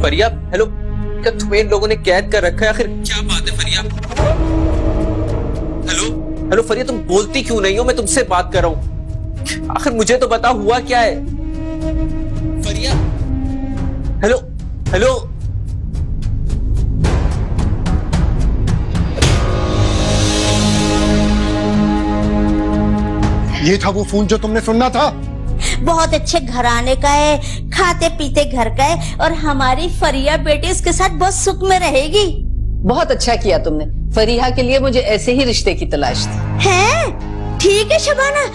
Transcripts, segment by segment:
फरिया, hello, क्या तुम्हें इन लोगों ने कैद कर रखा है? आखिर क्या बात है फरिया? हेलो हेलो फरिया, तुम बोलती क्यों नहीं हो? मैं तुमसे बात कर रहा हूं, आखिर मुझे तो बता हुआ क्या है? फरिया, हेलो हेलो। ये था वो फोन जो तुमने सुनना था? बहुत अच्छे घराने का है, खाते पीते घर का है, और हमारी फरिया बेटी उसके साथ बहुत सुख में रहेगी। बहुत अच्छा किया तुमने। फरीहा के लिए मुझे ऐसे ही रिश्ते की तलाश थी। हैं? ठीक है शबाना,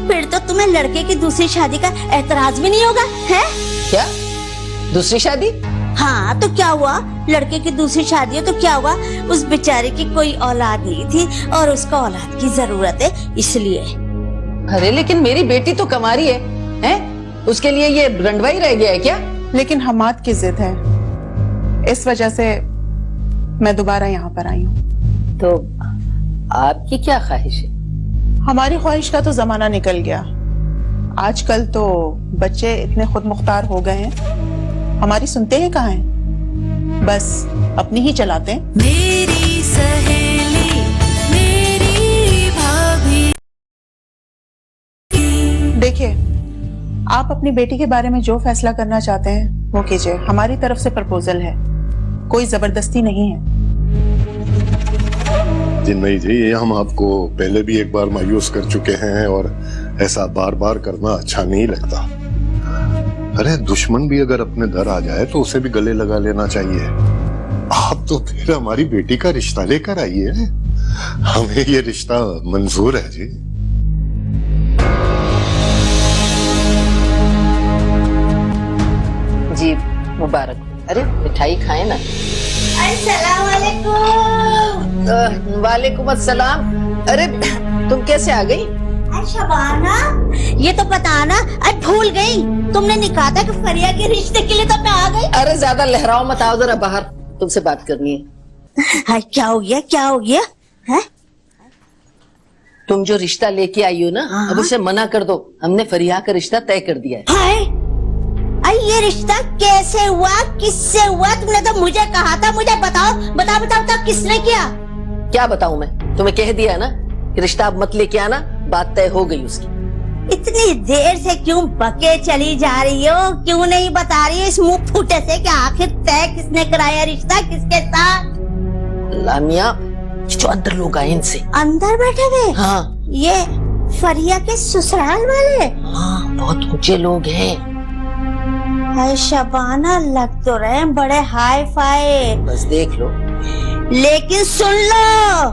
फिर तो तुम्हें लड़के की दूसरी शादी का एतराज भी नहीं होगा, हैं? क्या दूसरी शादी? हाँ तो क्या हुआ, लड़के की दूसरी शादी है तो क्या हुआ, उस बेचारे की कोई औलाद नहीं थी और उसको औलाद की जरूरत है इसलिए। अरे लेकिन मेरी बेटी तो कुंवारी है, हैं? उसके लिए ये रंडवा ही रह गया है क्या? लेकिन हमाद की जिद है, इस वजह से मैं दोबारा यहाँ पर आई हूँ। तो आपकी क्या ख्वाहिश है? हमारी ख्वाहिश का तो जमाना निकल गया। आजकल तो बच्चे इतने खुद मुख्तार हो गए हैं, हमारी सुनते हैं कहाँ हैं, बस अपनी ही चलाते हैं। मेरी सहेली मेरी भाभी। देखिए, आप अपनी बेटी के बारे में जो फैसला करना चाहते हैं वो कीजिए। हमारी तरफ से प्रपोजल है, कोई जबरदस्ती नहीं है। जिन्मयी जी, ये हम आपको पहले भी एक बार मायूस कर चुके हैं और ऐसा बार बार करना अच्छा नहीं लगता। अरे दुश्मन भी अगर अपने दर आ जाए तो उसे भी गले लगा लेना चाहिए। आप तो फिर हमारी बेटी का रिश्ता लेकर आइए, हमें ये रिश्ता मंजूर है जी। जी मुबारक। अरे मिठाई खाए ना। अस्सलाम वालेकुम। वालेकुम अस्सलाम। अरे तुम कैसे आ गई? शबाना, ये तो बताना, आज भूल गई, तुमने नहीं कहा था कि फरिया के रिश्ते के लिए तो मैं आ गई। अरे ज्यादा लहराओ मत, आओ जरा बाहर, तुमसे बात करनी है। हाय, क्या हो गया, क्या हो गया है? तुम जो रिश्ता लेके आई हो ना, अब उसे मना कर दो। हमने फरिया का रिश्ता तय कर दिया है। हाय, अरे ये रिश्ता कैसे हुआ, किससे हुआ? तुमने तो मुझे कहा था, मुझे बताओ बताओ बताओ, बताओ किसने किया? क्या बताऊं मैं तुम्हें? कह दिया है ना कि रिश्ता अब मत लेके आना, बात तय हो गई उसकी। इतनी देर से क्यों बके चली जा रही हो? क्यों नहीं बता रही इस मुंह फूटे से कि आखिर तय किसने कराया रिश्ता, किसके साथ? लामिया, जो अंदर लोग आए इनसे। अंदर बैठे हुए? हाँ। ये फरिया के ससुराल वाले? हाँ, बहुत ऊंचे लोग हैं। हाय शबाना, लग तो रहे हैं बड़े हाई फाई। बस देख लो। लेकिन सुन लो,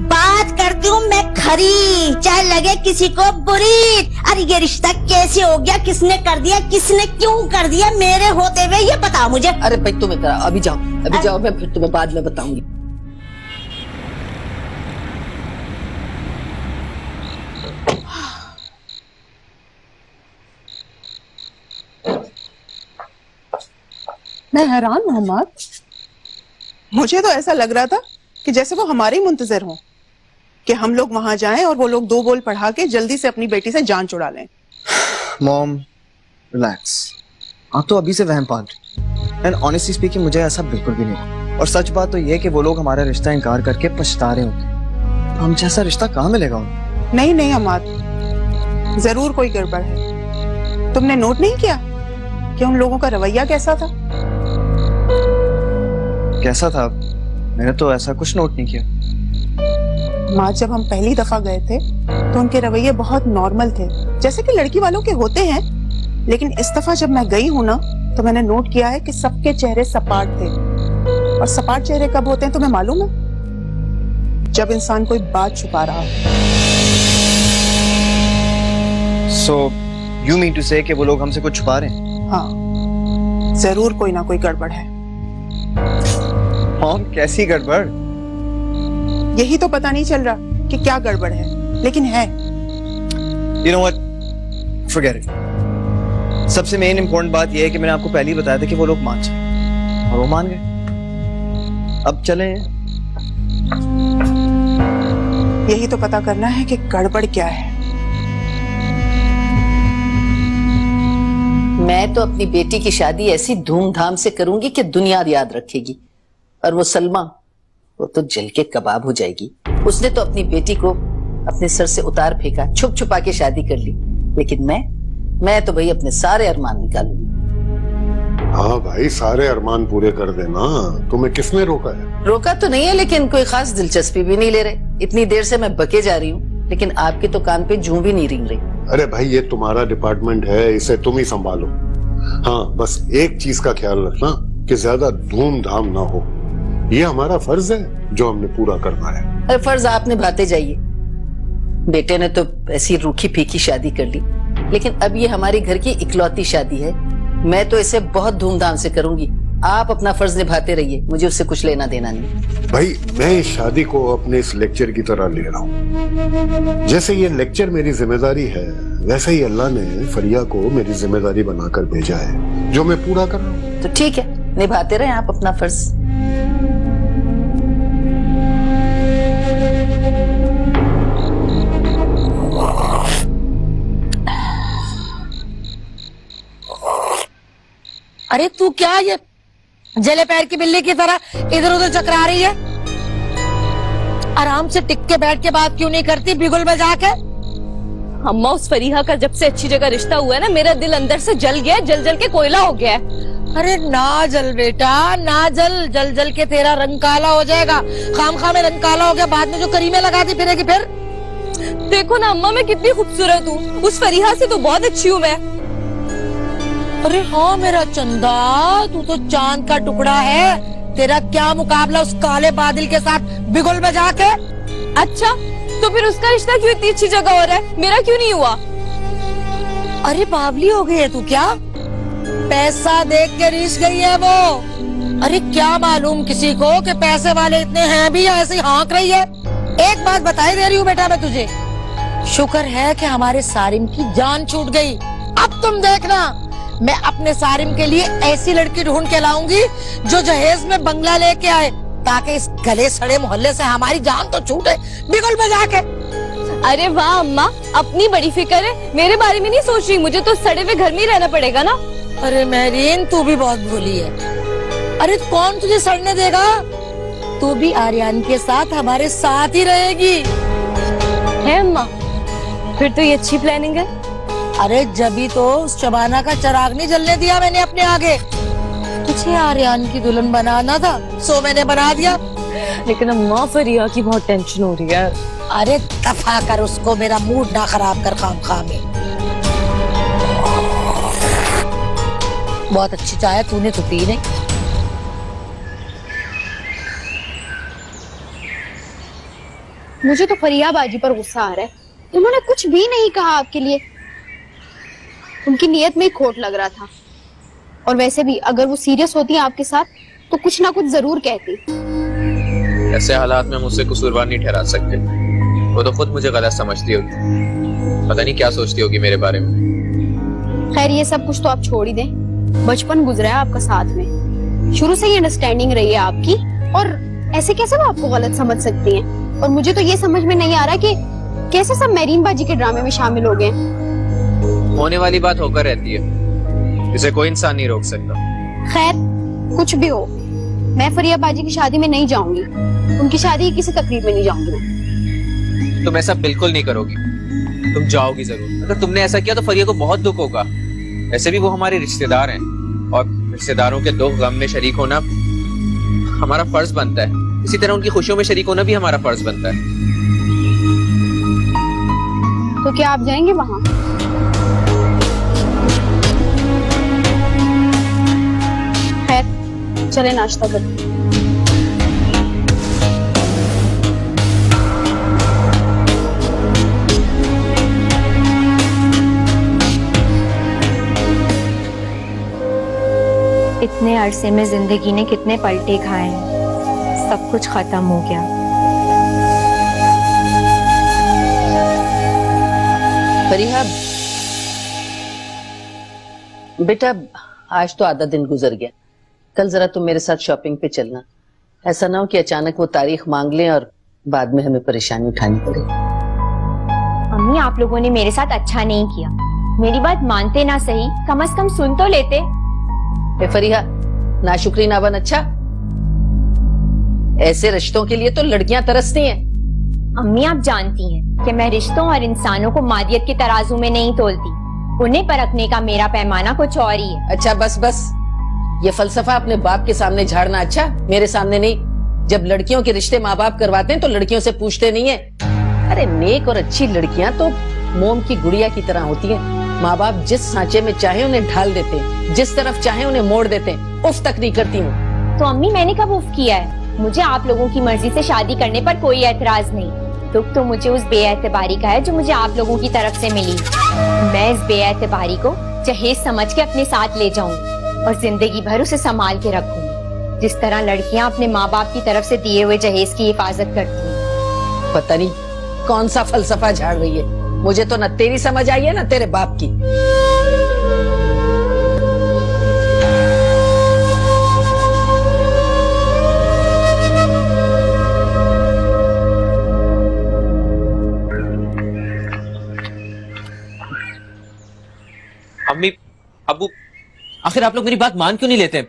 बात करती हूँ मैं खरी, चाहे लगे किसी को बुरी। अरे ये रिश्ता कैसे हो गया, किसने कर दिया, किसने क्यों कर दिया मेरे होते हुए, ये बताओ मुझे। अरे भाई तुम इधर आओ, अभी जाओ, अभी जाओ, मैं फिर तुम्हें बाद में बताऊंगी। मैं हैरान मोहम्मद, मुझे तो ऐसा लग रहा था कि जैसे वो हमारे ही मुंतजर हों कि हम लोग वहां जाएं और वो लोग दो बोल पढ़ा के जल्दी से अपनी बेटी से जान छुड़ा लें। मॉम रिलैक्स, आप तो अभी से वहम पाल रही। एंड ऑनेस्टली स्पीकिंग मुझे ऐसा बिल्कुल भी नहीं। और सच बात तो ये है कि वो लोग हमारा रिश्ता इनकार करके पछता रहे होंगे। हम जैसा रिश्ता कहाँ मिलेगा उन्हें? नहीं नहीं अमाद, जरूर कोई गड़बड़ है। तुमने नोट नहीं किया कि उन लोगों का रवैया कैसा था? कैसा था? मैंने तो ऐसा कुछ नोट नहीं किया। माँ, जब हम पहली दफा गए थे तो उनके रवैये बहुत नॉर्मल थे, जैसे कि लड़की वालों के होते हैं। लेकिन इस दफा जब मैं गई हूँ ना, तो मैंने नोट किया है कि सबके चेहरे सपाट थे। और सपाट चेहरे कब होते हैं तुम्हें मालूम है? जब इंसान कोई बात छुपा रहा हो। So you mean to say कि वो लोग हमसे कुछ छुपा रहे हैं? हाँ, जरूर कोई ना कोई गड़बड़ है। मॉम, कैसी गड़बड़? यही तो पता नहीं चल रहा कि क्या गड़बड़ है, लेकिन है। You know what? Forget it. सबसे मेन इंपॉर्टेंट बात यह है कि मैंने आपको पहले ही बताया था कि वो लोग मान जाए, और वो मान गए। अब चलें। यही तो पता करना है कि गड़बड़ क्या है। मैं तो अपनी बेटी की शादी ऐसी धूमधाम से करूंगी कि दुनिया याद रखेगी। और वो सलमा, वो तो जल के कबाब हो जाएगी। उसने तो अपनी बेटी को अपने सर से उतार फेंका, छुप छुपा के शादी कर ली। लेकिन मैं तो भाई अपने सारे अरमान निकालूंगी। हाँ भाई, सारे अरमान पूरे कर देना। तुम्हें किसने रोका है? रोका तो नहीं है, लेकिन कोई खास दिलचस्पी भी नहीं ले रहे। इतनी देर से मैं बके जा रही हूँ, लेकिन आपकी तो कान पे जूं भी नहीं रिंग रही। अरे भाई, ये तुम्हारा डिपार्टमेंट है, इसे तुम ही संभालो। हाँ, बस एक चीज का ख्याल रखना कि ज्यादा धूमधाम ना हो। ये हमारा फर्ज है जो हमने पूरा करना है। अरे फर्ज आप निभाते जाइए। बेटे ने तो ऐसी रूखी फीकी शादी कर ली, लेकिन अब ये हमारे घर की इकलौती शादी है। मैं तो इसे बहुत धूमधाम से करूंगी। आप अपना फर्ज निभाते रहिए, मुझे उससे कुछ लेना देना नहीं। भाई, मैं इस शादी को अपने इस लेक्चर की तरह ले रहा हूँ। जैसे ये लेक्चर मेरी जिम्मेदारी है, वैसे ही अल्लाह ने फरिया को मेरी जिम्मेदारी बनाकर भेजा है, जो मैं पूरा कर रहा हूँ। तो ठीक है, निभाते रहे आप अपना फर्ज। अरे तू क्या ये जले पैर की बिल्ली की तरह इधर उधर चकरा रही है? आराम से टिक के बैठ के बात क्यों नहीं करती बिगुल बजा के? अम्मा, उस फरीहा का जब से अच्छी जगह रिश्ता हुआ है ना, मेरा दिल अंदर से जल गया, जल जल के कोयला हो गया है। अरे ना जल बेटा, ना जल। जल जल के तेरा रंग काला हो जाएगा। खामखा में रंग काला हो गया, बाद में जो करीमे लगाती फिरेगी फिर। देखो ना अम्मा, मैं कितनी खूबसूरत हूँ। उस फरीहा से तो बहुत अच्छी हूँ मैं। अरे हाँ मेरा चंदा, तू तो चांद का टुकड़ा है। तेरा क्या मुकाबला उस काले बादल के साथ बिगुल बजा के? अच्छा, तो फिर उसका रिश्ता क्यों इतनी अच्छी जगह हो रहा है, मेरा क्यों नहीं हुआ? अरे बावली हो गई है तू क्या? पैसा देख के रीस गई है वो। अरे क्या मालूम किसी को कि पैसे वाले इतने हैं भी, या ऐसे ही हाँक रही है। एक बात बताई दे रही हूँ बेटा मैं तुझे, शुक्र है कि हमारे सारिम की जान छूट गई। अब तुम देखना, मैं अपने सारिम के लिए ऐसी लड़की ढूंढ के लाऊंगी जो जहेज में बंगला लेके आए, ताकि इस गले सड़े मोहल्ले से हमारी जान तो छूटे बिगुल बजा के। अरे वाह अम्मा, अपनी बड़ी फिक्र है, मेरे बारे में नहीं सोच रही। मुझे तो सड़े हुए घर में ही रहना पड़ेगा ना। अरे महरीन, तू भी बहुत भोली है। अरे कौन तुझे सड़ने देगा? तू भी आर्यन के साथ हमारे साथ ही रहेगी। है अम्मा, फिर तो ये अच्छी प्लानिंग है। अरे जभी तो उस शबाना का चिराग नहीं जलने दिया मैंने अपने आगे। तुझे आर्यन की दुल्हन बनाना था, सो मैंने बना दिया। लेकिन अम्मा, फरिया की बहुत टेंशन हो रही है। अरे दफा कर उसको, मेरा मूड ना खराब कर खामखा में। बहुत अच्छी चाय तूने तो पी नहीं। मुझे तो फरिया बाजी पर गुस्सा आ रहा है। उन्होंने कुछ भी नहीं कहा आपके लिए। उनकी नीयत में खोट लग रहा था। और वैसे भी अगर वो सीरियस होती है आपके साथ तो कुछ ना कुछ जरूर कहती। ऐसे हालात में मुझसे कसूरवार नहीं ठहरा सकते। वो तो खुद मुझे गलत समझती होगी, पता नहीं क्या सोचती होगी मेरे बारे में। खैर, ये सब कुछ तो आप छोड़ ही दें। बचपन गुजरा है आपका साथ में, शुरू से ही अंडरस्टैंडिंग रही है आपकी, और ऐसे कैसे वो आपको गलत समझ सकती हैं? और मुझे तो ये समझ में नहीं आ रहा कि कैसे सब मेरीन बाजी के ड्रामे में शामिल हो गए। होने वाली बात होकर रहती है, इसे कोई इंसान नहीं रोक सकता। खैर, कुछ भी हो, मैं फरिया बाजी की शादी में नहीं जाऊंगी। उनकी शादी की किसी तकरीब में नहीं जाऊंगी मैं। तुम ऐसा बिल्कुल नहीं करोगी, तुम जाओगी जरूर। अगर तुमने ऐसा किया तो फरिया को बहुत दुख होगा। वैसे भी वो हमारे रिश्तेदार हैं, और रिश्तेदारों के दुख गम में शरीक होना हमारा फर्ज बनता है। इसी तरह उनकी खुशियों में शरीक होना भी हमारा फर्ज बनता है। तो क्या आप जाएंगे वहां? खैर, चले नाश्ता करते। इतने अरसे में जिंदगी ने कितने पलटे खाए हैं, सब कुछ खत्म हो गया। फरीहा बेटा, आज तो आधा दिन गुजर गया। कल जरा तुम मेरे साथ शॉपिंग पे चलना। ऐसा ना हो कि अचानक वो तारीख मांग लें और बाद में हमें परेशानी उठानी पड़े। अम्मी, आप लोगों ने मेरे साथ अच्छा नहीं किया। मेरी बात मानते ना सही, कम से कम सुन तो लेते। ए फरीहा, नाशुक्री ना बन। अच्छा, ऐसे रिश्तों के लिए तो लड़कियां तरसती हैं। अम्मी आप जानती हैं कि मैं रिश्तों और इंसानों को मादियत के तराजू में नहीं तोलती। उन्हें परखने का मेरा पैमाना कुछ और ही है। अच्छा बस बस, ये फलसफा अपने बाप के सामने झाड़ना अच्छा, मेरे सामने नहीं। जब लड़कियों के रिश्ते माँ बाप करवाते हैं तो लड़कियों से पूछते नहीं है। अरे नेक और अच्छी लड़कियां तो मोम की गुड़िया की तरह होती हैं। माँ बाप जिस सांचे में चाहे उन्हें ढाल देते हैं, जिस तरफ चाहे उन्हें मोड़ देते हैं। उफ तक नहीं करती हूँ। तो अम्मी मैंने कब उफ किया है? मुझे आप लोगों की मर्जी से शादी करने पर कोई एतराज नहीं। दुख तो मुझे उस बेएतबारी का है जो मुझे आप लोगों की तरफ से मिली। मैं इस बेएतबारी को जहेज समझ के अपने साथ ले जाऊंगी और जिंदगी भर उसे संभाल के रखूंगी, जिस तरह लड़कियां अपने माँ बाप की तरफ से दिए हुए जहेज की हिफाजत करती हैं। पता नहीं कौन सा फलसफा झाड़ रही है। मुझे तो न तेरी समझ आई है न तेरे बाप की। अम्मी, अब्बू, आखिर आप लोग मेरी बात मान क्यों नहीं लेते?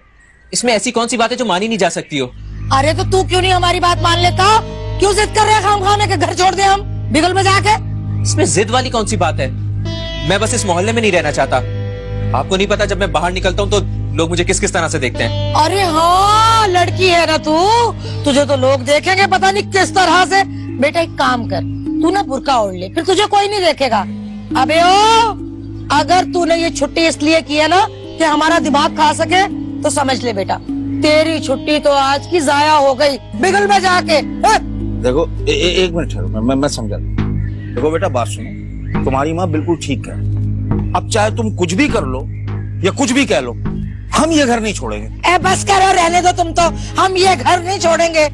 इसमें ऐसी कौन सी बात है जो मानी नहीं जा सकती हो? अरे तो तू क्यों नहीं हमारी बात मान लेता? क्यों जिद कर रहे हैं खाम खाने के? घर छोड़ दे हम बिगल में जाके। इसमें जिद वाली कौन सी बात है? मैं बस इस मोहल्ले में नहीं रहना चाहता। आपको नहीं पता जब मैं बाहर निकलता हूँ तो लोग मुझे किस किस तरह से देखते हैं। अरे हाँ, लड़की है ना तू, तुझे तो लोग देखेंगे पता नहीं किस तरह से। बेटा एक काम कर, तू ना बुर्का ओढ़ ले, फिर तुझे कोई नहीं देखेगा। अबे ओ, अगर तूने ये छुट्टी इसलिए की है ना कि हमारा दिमाग खा सके, तो समझ ले बेटा तेरी छुट्टी तो आज की जाया हो गई बिगल में जाके। देखो एक मिनट ठहरो, मैं समझा। देखो बेटा बात सुनो, तुम्हारी माँ बिल्कुल ठीक है। अब चाहे तुम कुछ भी कर लो या कुछ भी कह लो, हम ये घर नहीं छोड़ेंगे। ए बस करो, रहने दो तुम तो। हम ये घर नहीं छोड़ेंगे।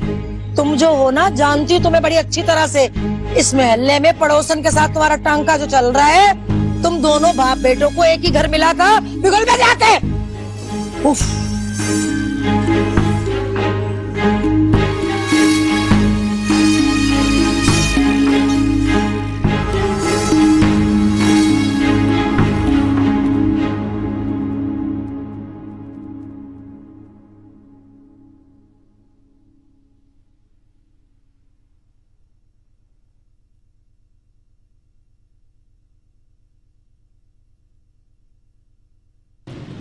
तुम जो हो ना, जानती हूँ तुम्हें बड़ी अच्छी तरह से। इस मोहल्ले में पड़ोसन के साथ तुम्हारा टांका जो चल रहा है, तुम दोनों बाप बेटों को एक ही घर मिला था बिगल में जाके। उफ।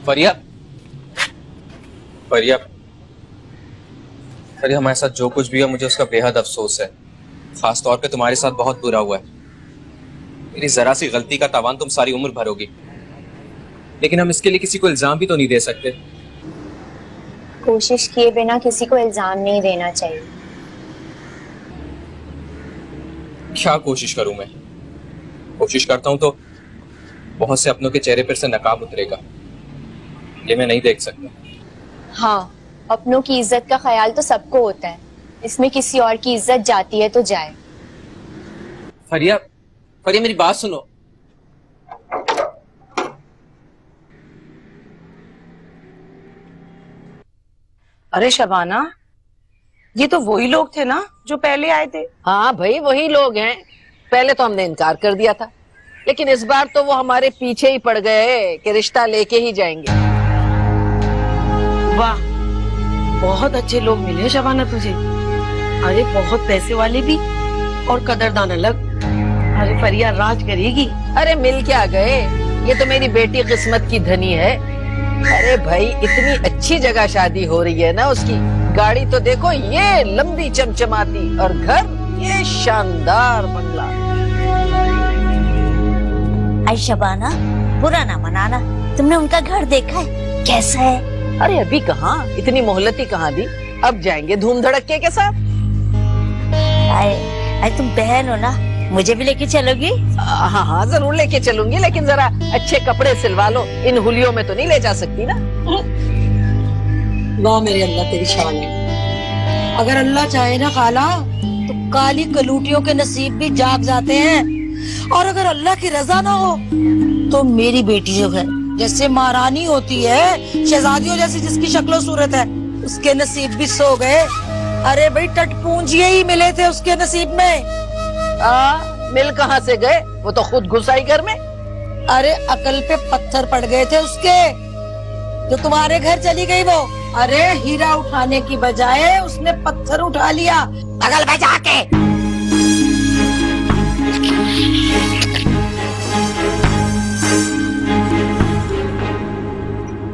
फरिया, फरिया, फरिया, हमारे साथ जो कुछ भी है मुझे उसका बेहद अफसोस है। खास तौर पे तुम्हारे साथ बहुत बुरा हुआ है। मेरी जरा सी गलती का तावान तुम सारी उम्र भरोगी, लेकिन हम इसके लिए किसी को इल्जाम भी तो नहीं दे सकते। कोशिश किए बिना किसी को इल्जाम नहीं देना चाहिए। क्या कोशिश करूं मैं? कोशिश करता हूं तो बहुत से अपनों के चेहरे पर से नकाब उतरेगा, ये मैं नहीं देख सकता। हाँ, अपनों की इज्जत का ख्याल तो सबको होता है, इसमें किसी और की इज्जत जाती है तो जाए। फरिया, फरिया मेरी बात सुनो। अरे शबाना, ये तो वही लोग थे ना जो पहले आए थे? हाँ भाई वही लोग हैं। पहले तो हमने इनकार कर दिया था, लेकिन इस बार तो वो हमारे पीछे ही पड़ गए कि रिश्ता लेके ही जाएंगे। वाह, बहुत अच्छे लोग मिले शबाना तुझे। अरे बहुत पैसे वाले भी और कदरदान अलग। अरे फरिया राज करेगी। अरे मिल क्या गए, ये तो मेरी बेटी किस्मत की धनी है। अरे भाई इतनी अच्छी जगह शादी हो रही है ना उसकी। गाड़ी तो देखो ये लंबी चमचमाती, और घर ये शानदार बंगला। आई शबाना, बुरा ना मनाना, तुमने उनका घर देखा है? कैसा है? अरे अभी कहाँ, इतनी मोहलती कहाँ दी, अब जाएंगे धूम धड़के के साथ। आए तुम बहन हो ना, मुझे भी लेके चलोगी? हाँ हाँ जरूर लेके चलूंगी, लेकिन जरा अच्छे कपड़े सिलवा लो। इन हुलियों में तो नहीं ले जा सकती ना। वाह मेरे अल्लाह तेरी शान है। अगर अल्लाह चाहे ना खाला तो काली कलूटियों के नसीब भी जाग जाते हैं, और अगर अल्लाह की रजा ना हो तो मेरी बेटी जो है, जैसे महारानी होती है, शहजादियों जैसी जिसकी शक्ल सूरत है, उसके नसीब भी सो गए। अरे भाई टटपूंजिए ही मिले थे उसके नसीब में। मिल कहाँ से गए, वो तो खुद घुस आई घर में। अरे अकल पे पत्थर पड़ गए थे उसके, जो तुम्हारे घर चली गई वो। अरे हीरा उठाने की बजाय उसने पत्थर उठा लिया अकल बजा के।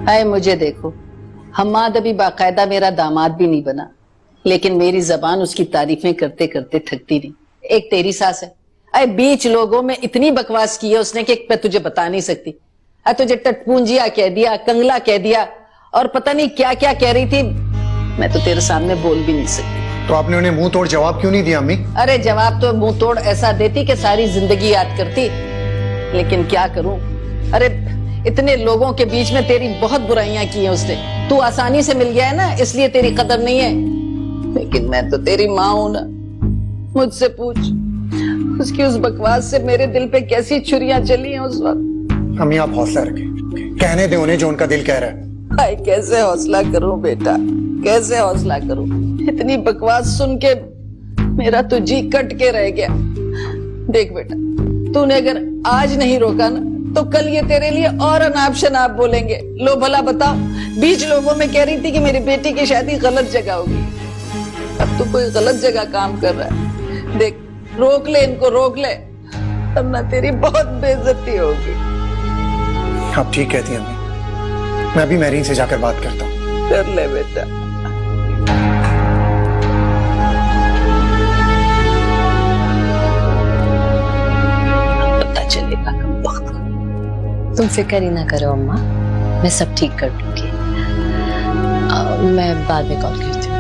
हाय मुझे देखो, हम्माद अभी बाकायदा मेरा दामाद भी नहीं बना, लेकिन मेरी जबान उसकी तारीफें करते करते थकती नहीं। एक तेरी सास है, अरे बीच लोगों में इतनी बकवास की है उसने कि मैं तुझे बता नहीं सकती। अरे तुझे टटपूंजिया कह दिया, कंगला कह दिया और पता नहीं क्या क्या कह रही थी, मैं तो तेरे सामने बोल भी नहीं सकती। तो आपने उन्हें मुंह तोड़ जवाब क्यों नहीं दिया अम्मी? अरे जवाब तो मुंह तोड़ ऐसा देती कि सारी जिंदगी याद करती, लेकिन क्या करूं। अरे इतने लोगों के बीच में तेरी बहुत बुराइयां की हैं उसने, तू आसानी से मिल गया है ना, इसलिए तेरी कदर नहीं है, लेकिन मैं तो तेरी माँ हूं ना। मुझसे पूछ, उसकी उस बकवास से मेरे दिल पे कैसी छुरियां चली हैं उस वक्त। अम्मी आप हौसला रखें, कहने दे उन्हें जो उनका दिल कह रहा है। हाय कैसे हौसला करूं बेटा, कैसे हौसला करूं, इतनी बकवास सुन के मेरा तो जी कट के रह गया। देख बेटा, तूने अगर आज नहीं रोका ना तो कल ये तेरे लिए और अनाप शनाप बोलेंगे। लो भला बताओ, बीच लोगों में कह रही थी कि मेरी बेटी की शादी गलत जगह होगी, अब तो कोई गलत जगह काम कर रहा है। देख रोक ले इनको, रोक ले, तब ना तेरी बहुत बेइज्जती होगी। आप ठीक कहती हैं अम्मी, मैं अभी मैरीन से जाकर बात करता हूँ। कर ले बेटा। पता चलेगा कब वक्त। तुम फिक्र ही ना करो अम्मा, मैं सब ठीक कर दूंगी। मैं बाद में कॉल करती हूँ।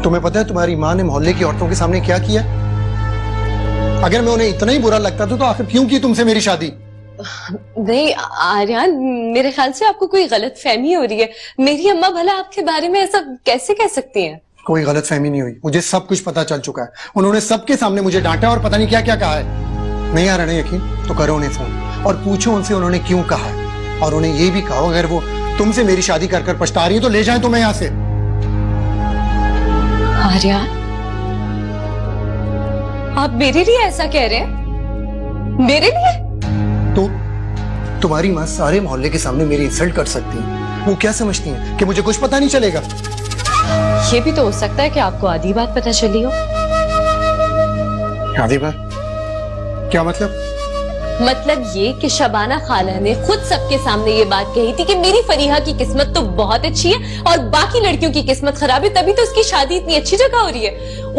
तुम्हें पता है तुम्हारी माँ ने मोहल्ले की औरतों के सामने क्या किया? अगर मैं उन्हें इतना ही बुरा लगता था तो आखिर क्यों की तुमसे मेरी शादी? नहीं आर्यन, मेरे ख्याल से आपको कोई गलत फहमी हो रही है। मेरी अम्मा भला आपके बारे में ऐसा कैसे कह सकती हैं? कोई गलत फहमी नहीं हुई, मुझे सब कुछ पता चल चुका है। उन्होंने सबके सामने मुझे डांटा और पता नहीं क्या क्या कहा है। नहीं आ रहा ना यकीन तो करो उन्हें फोन और पूछो उनसे उन्होंने क्यों कहा है, और उन्हें ये भी कहो अगर वो तुमसे मेरी शादी कर कर पछता रही है तो ले जाएं तुम्हें यहाँ से। आर्यन, आप मेरे लिए ऐसा कह रहे हैं? मेरे लिए? तो तुम्हारी माँ सारे मोहल्ले के सामने मेरी इंसल्ट कर सकती है, वो क्या समझती है कि मुझे कुछ पता नहीं चलेगा? ये भी तो हो सकता है कि आपको आधी बात पता चली हो। आधी बात? क्या मतलब? मतलब ये कि शबाना खाला ने खुद सबके सामने ये बात कही थी कि मेरी फरीहा की किस्मत तो बहुत अच्छी है और बाकी लड़कियों की किस्मत खराब है, तभी तो उसकी शादी इतनी अच्छी जगह हो रही है।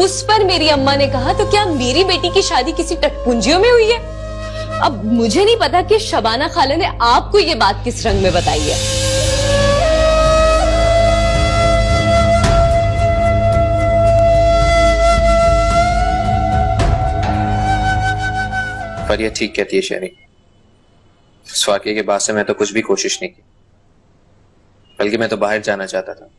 उस पर मेरी अम्मा ने कहा तो क्या मेरी बेटी की शादी किसी टटपुंजियों में हुई है? अब मुझे नहीं पता कि शबाना खाला ने आपको ये बात किस रंग में बताई है। फरिया ठीक कहती है शहरी, इस वाकये के बाद से मैं तो कुछ भी कोशिश नहीं की, बल्कि मैं तो बाहर जाना चाहता था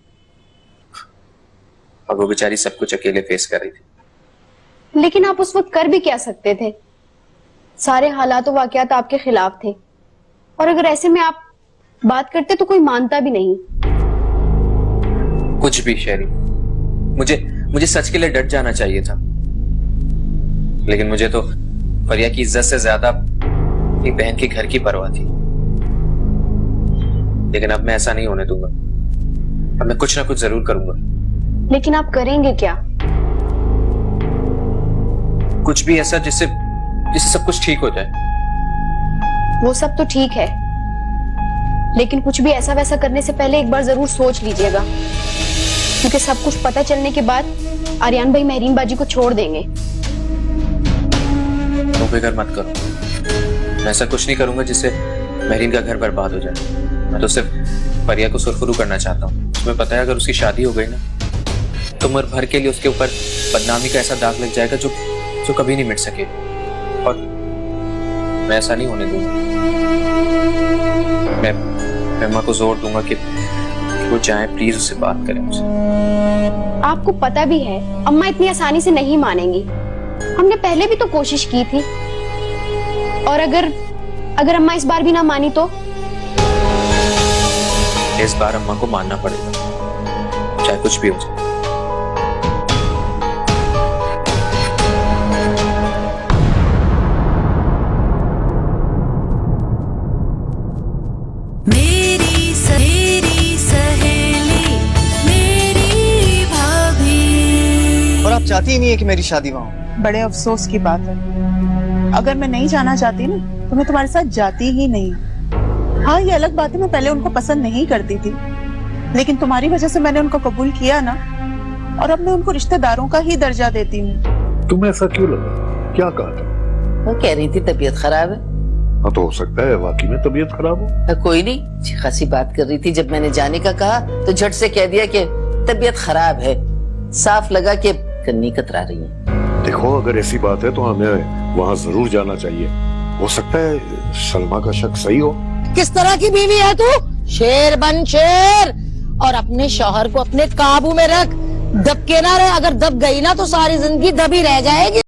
और वो बेचारी सब कुछ अकेले फेस कर रही थी। लेकिन आप उस वक्त कर भी क्या सकते थे? सारे हालात और वाकयात आपके खिलाफ थे, और अगर ऐसे में आप बात करते तो कोई मानता भी नहीं। कुछ भी शहरी, मुझे सच के लिए डट जाना चाहिए था, लेकिन मुझे तो फरिया की इज्जत से ज्यादा अपनी बहन के घर की परवाह थी। लेकिन अब मैं ऐसा नहीं होने दूंगा, अब मैं कुछ ना कुछ जरूर करूंगा। लेकिन आप करेंगे क्या? कुछ भी ऐसा जिससे सब कुछ ठीक हो जाए। वो सब तो ठीक है, लेकिन कुछ भी ऐसा वैसा करने से पहले एक बार जरूर सोच लीजिएगा, क्योंकि सब कुछ पता चलने के बाद आर्यन भाई महरीन बाजी को छोड़ देंगे। तो फिक्र मत करो, मैं ऐसा कुछ नहीं करूंगा जिससे महरीन का घर बर्बाद हो जाए। मैं तो सिर्फ फरिया को सुरखरू करना चाहता हूँ। तुम्हें पता है अगर उसकी शादी हो गई ना तो उम्र भर के लिए उसके ऊपर बदनामी का ऐसा दाग लग जाएगा जो कभी नहीं मिट सके, और मैं ऐसा नहीं होने दूंगा। मैं अम्मा को जोर दूंगा कि वो जाए, प्लीज उससे बात करें मुझसे। आपको पता भी है अम्मा इतनी आसानी से नहीं मानेंगी। हमने पहले भी तो कोशिश की थी, और अगर अम्मा इस बार भी ना मानी तो? इस बार अम्मा को मानना पड़ेगा, चाहे कुछ भी हो जाए। चाहती ही नहीं है कि मेरी शादी वहां हो। बड़े अफसोस की बात है। अगर मैं नहीं जाना चाहती ना तो मैं तुम्हारे साथ जाती ही नहीं। हाँ, ये अलग बात है, मैं पहले उनको पसंद नहीं करती थी, लेकिन तुम्हारी वजह से मैंने उनको कबूल किया ना, और अब मैं उनको रिश्तेदारों का ही दर्जा देती हूँ। तुम्हें ऐसा क्यों लगा? क्या कहा था? वो कह रही थी तबीयत खराब है। हाँ, तो हो सकता है वाकई में तबीयत खराब हो। कोई नहीं, अच्छी खासी बात कर रही थी। जब मैंने जाने का कहा तो झट से कह दिया कि तबीयत खराब है। साफ लगा कि कन्नी कतरा रही है। देखो, अगर ऐसी बात है तो हमें वहाँ जरूर जाना चाहिए। हो सकता है सलमा का शक सही हो। किस तरह की बीवी है तू? शेर बन शेर, और अपने शौहर को अपने काबू में रख। दब के ना रहे, अगर दब गई ना तो सारी जिंदगी दबी रह जाएगी।